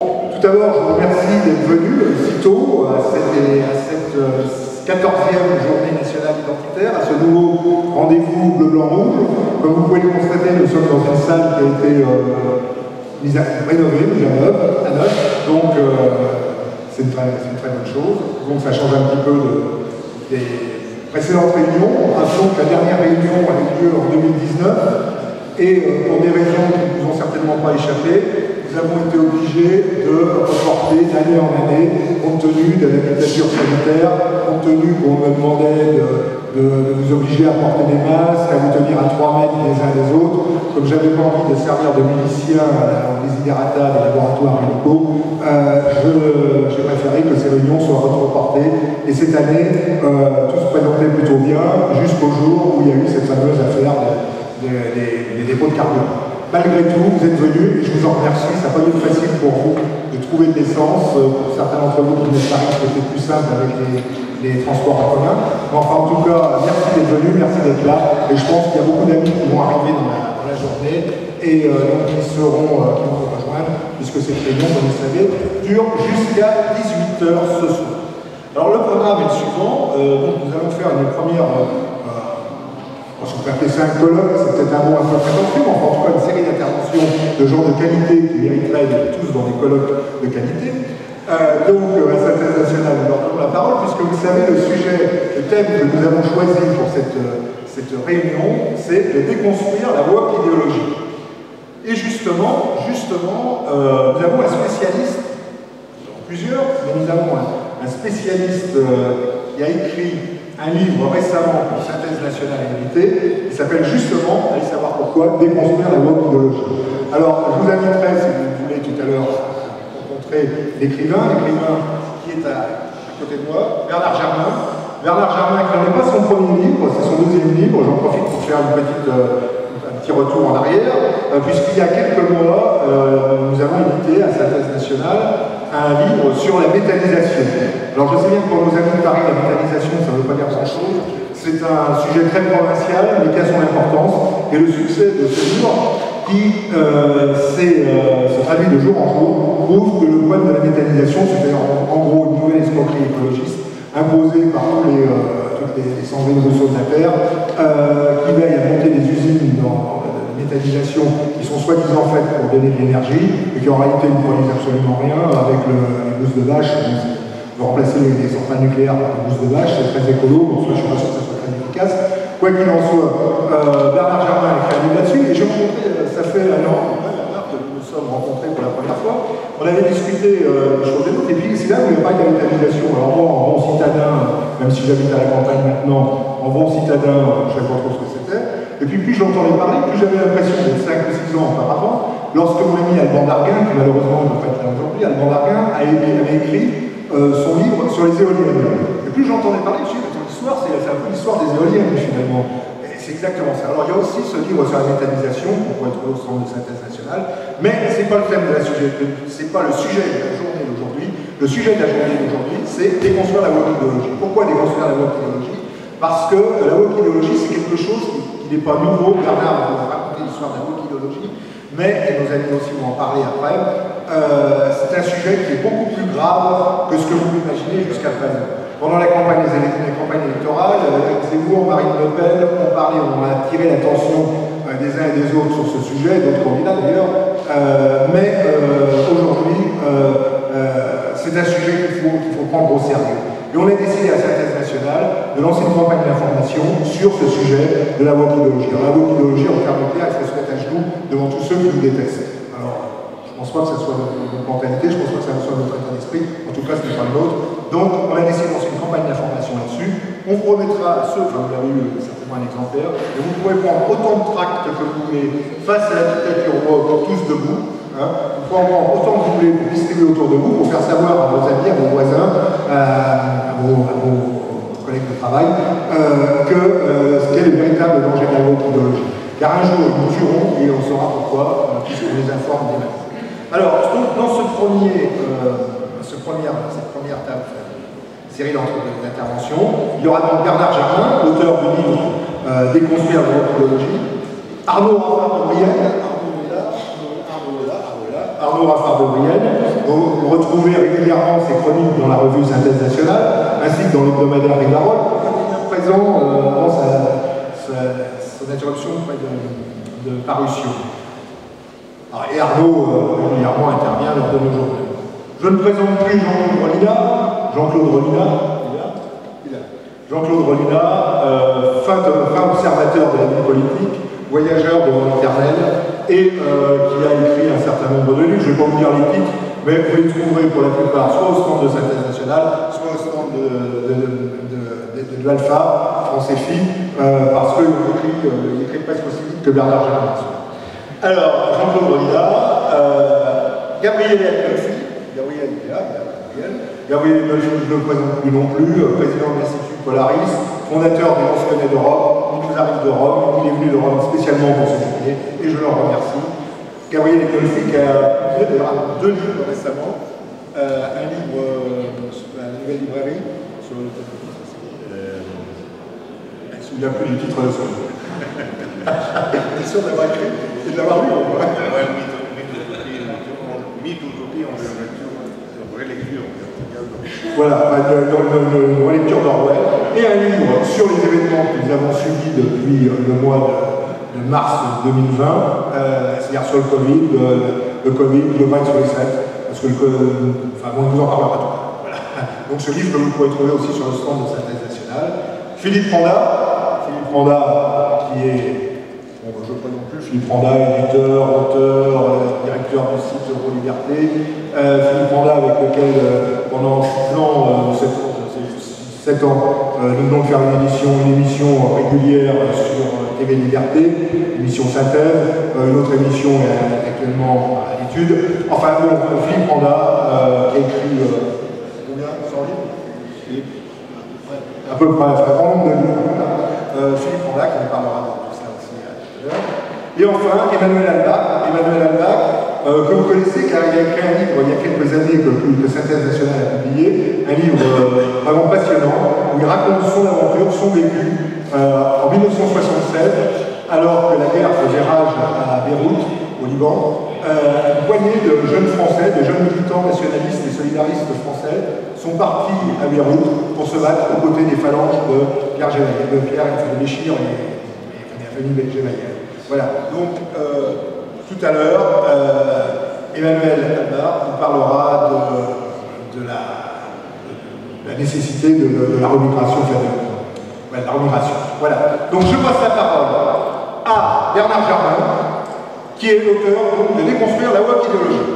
Tout d'abord, je vous remercie d'être venu si tôt à cette 14e journée nationale identitaire, à ce nouveau rendez-vous bleu-blanc-rouge. Comme vous pouvez le constater, nous sommes dans une salle qui a été rénovée, mise à neuf, donc c'est une très bonne chose. Donc ça change un petit peu des précédentes réunions. Rappelons que la dernière réunion a eu lieu en 2019 et pour des raisons qui ne nous ont certainement pas échappé, nous avons été obligés de reporter d'année en année, compte tenu de la dictature sanitaire, compte tenu qu'on me demandait de vous obliger à porter des masques, à vous tenir à 3 mètres les uns des autres. Comme j'avais pas envie de servir de milicien aux desiderata des laboratoires médicaux, j'ai préféré que ces réunions soient reportées. Et cette année, tout se présentait plutôt bien, jusqu'au jour où il y a eu cette fameuse affaire des dépôts de carburant. Malgré tout, vous êtes venus et je vous en remercie. Ça n'a pas été facile pour vous de trouver de l'essence. Pour certains d'entre vous qui venaient de Paris, c'était plus simple avec les transports en commun. Mais enfin, en tout cas, merci d'être venus, merci d'être là. Et je pense qu'il y a beaucoup d'amis qui vont arriver dans la journée et donc qui vont nous rejoindre, puisque cette réunion, comme vous le savez, dure jusqu'à 18 h ce soir. Alors, le programme est le suivant. Donc, nous allons faire une première. Je peux appeler ça un colloque, c'est peut-être un mot un peu prétentieux, mais enfin, en tout cas une série d'interventions de gens de qualité qui mériteraient d'être tous dans des colloques de qualité. Donc, à Synthèse Nationale, nous leur donnons la parole, puisque vous savez, le thème que nous avons choisi pour cette réunion, c'est de déconstruire la woke idéologie. Et justement, nous avons un spécialiste, plusieurs, mais nous avons un spécialiste qui a écrit un livre récemment pour Synthèse Nationale et Unité, qui s'appelle justement, allez savoir pourquoi, déconstruire la woke idéologie. Alors, je vous inviterai, si vous voulez tout à l'heure, à rencontrer l'écrivain qui est à côté de moi, Bernard Germain. Bernard Germain, qui n'en est pas son premier livre, c'est son deuxième livre. J'en profite pour faire un petit retour en arrière, puisqu'il y a quelques mois, nous avons édité à Synthèse Nationale un livre sur la méthanisation. Alors je sais bien que pour nos amis de Paris, la méthanisation, ça ne veut pas dire grand-chose. C'est un sujet très provincial, mais qui a son importance. Et le succès de ce livre, qui se traduit de jour en jour, prouve que le problème de la méthanisation, c'est-à-dire en gros une nouvelle escroquerie écologiste, imposée par toutes les sans-vélos de la Terre, qui veille à monter des usines dans méthanisation qui sont soi-disant faites pour donner de l'énergie et qui en réalité ne produisent absolument rien avec les bousses de vache. On va remplacer les centrales nucléaires par des bousses de vache, c'est très écolo, donc je ne suis pas sûr que ça soit très efficace. Quoi qu'il en soit, Bernard Germain a écrit un livre là-dessus et je vous montrais, ça fait un an que nous nous sommes rencontrés pour la première fois. On avait discuté de choses et d'autres, et puis c'est là où il n'y a pas de méthanisation. Alors moi, en bon citadin, même si j'habite à la campagne maintenant, en bon citadin, je ne savais pas trop ce que c'était. Et puis plus j'entendais parler, plus j'avais l'impression d'être 5 ou 6 ans auparavant, lorsque mon ami Alban Darguin, qui malheureusement ne peut pas être là aujourd'hui, Alban Darguin avait écrit son livre sur les éoliennes. Et plus j'entendais parler, je me suis dit, l'histoire, c'est un peu l'histoire des éoliennes finalement. Et c'est exactement ça. Alors il y a aussi ce livre sur la méthanisation, qu'on pourrait trouver au centre de Synthèse Nationale, mais ce n'est pas le thème de la sujet, c'est pas le sujet de la journée d'aujourd'hui. Le sujet de la journée d'aujourd'hui, c'est déconstruire la woke idéologie. Pourquoi déconstruire la woke idéologie? Parce que la woke idéologie, c'est quelque chose qui n'est pas nouveau. Bernard va raconter l'histoire de la woke idéologie, mais, et nos amis aussi vont en parler après, c'est un sujet qui est beaucoup plus grave que ce que vous imaginez jusqu'à présent. Pendant la campagne électorale, Zemmour, Marine Le Pen, on a attiré l'attention des uns et des autres sur ce sujet, d'autres candidats d'ailleurs, mais aujourd'hui, c'est un sujet qu'il faut prendre au sérieux. Et on a décidé à Synthèse Nationale de lancer une campagne d'information sur ce sujet de la woke idéologie. Alors la woke idéologie, en termes clairs, elle se met à genoux devant tous ceux qui nous détestent. Alors, je ne pense pas que ce soit notre mentalité, je ne pense pas que ce soit notre état d'esprit, en tout cas ce n'est pas le nôtre. Donc on a décidé de lancer une campagne d'information là-dessus. On vous remettra ceux, enfin vous l'avez eu certainement un exemplaire, et vous pourrez prendre autant de tracts que vous voulez face à la dictature woke, tous debout. Vous pouvez en prendre autant que vous voulez pour distribuer autour de vous, pour faire savoir à vos amis, à vos voisins, à vos collègues de travail, ce qu'est le véritable danger de la woke idéologie. Car un jour, nous jurons et on saura pourquoi, puisqu'on les informe des mêmes. Alors, donc, dans cette première série d'interventions, il y aura donc Bernard Germain, l'auteur du livre Déconstruire la woke idéologie, Arnaud Raffard de Brienne, Arnaud Raffard de Brienne, dont régulièrement ses chroniques dans la revue Synthèse Nationale, ainsi que dans l'hebdomadaire Rivarol, présent avant son interruption de parution. Et Arnaud régulièrement intervient lors de nos journées. Je ne présente plus Jean-Claude Rollinat. Jean-Claude Rollinat, fin observateur de la vie politique, voyageur devant l'éternel, et qui a écrit un certain nombre de livres. Je ne vais pas vous dire les titres, mais vous les trouverez pour la plupart soit au stand de Synthèse Nationale, soit au stand de l'Alpha, France FI, parce qu'il écrit presque aussi vite que Bernard Germain. Alors, Jean-Claude Rollinat, Gabriel Adolphi, Gabriel Adolphi, je ne le présente plus non plus, président de l'Institut Polaris, fondateur des Pensionnats de Rome. Il nous arrive de Rome, il est venu de Rome spécialement pour ce journée, et je l'en remercie. Gabriel Adolphi qui a publié deux livres récemment, un livre à la Nouvelle Librairie, sur le je ne me souviens plus du titre de ce livre. Je suis sûr d'avoir écrit et de l'avoir lu. Mythotopie en vraie lecture. Voilà, une relecture d'Orwell, et un livre sur les événements que nous avons subis depuis le mois de mars 2020, c'est-à-dire sur le Covid, le Great Reset, parce que enfin bon, on vous en parlera tout. Voilà. Donc ce livre que vous pourrez trouver aussi sur le stand de Synthèse Nationale. Philippe Randa, qui est, bon, je ne présente plus, Philippe Randa, éditeur, auteur, directeur du site Euroliberté. Philippe Randa, avec lequel pendant 7 ans, nous venons de faire une émission régulière sur TV Liberté, émission Synthèse, une autre émission est actuellement à l'étude. Enfin bon, Philippe Randa, qui a écrit combien 100 livres à peu près, un grand nombre de livres. Philippe Randa, qui nous parlera de tout ça aussi tout à l'heure. Et enfin, Emmanuel Albach, que vous connaissez car il a écrit un livre il y a quelques années que Synthèse Nationale a publié, un livre vraiment passionnant, où il raconte son aventure, son vécu, en 1976, alors que la guerre faisait rage à Beyrouth, au Liban. Une poignée de jeunes Français, de jeunes militants nationalistes et solidaristes français sont partis à Beyrouth pour se battre aux côtés des phalanges de Pierre Gémaïel, de Béchir et de la famille Gémaïel. Voilà, donc tout à l'heure, Emmanuel Albach nous parlera de la nécessité de la remigration. Voilà, donc je passe la parole à Bernard Germain, qui est l'auteur de Déconstruire la WAP idéologique.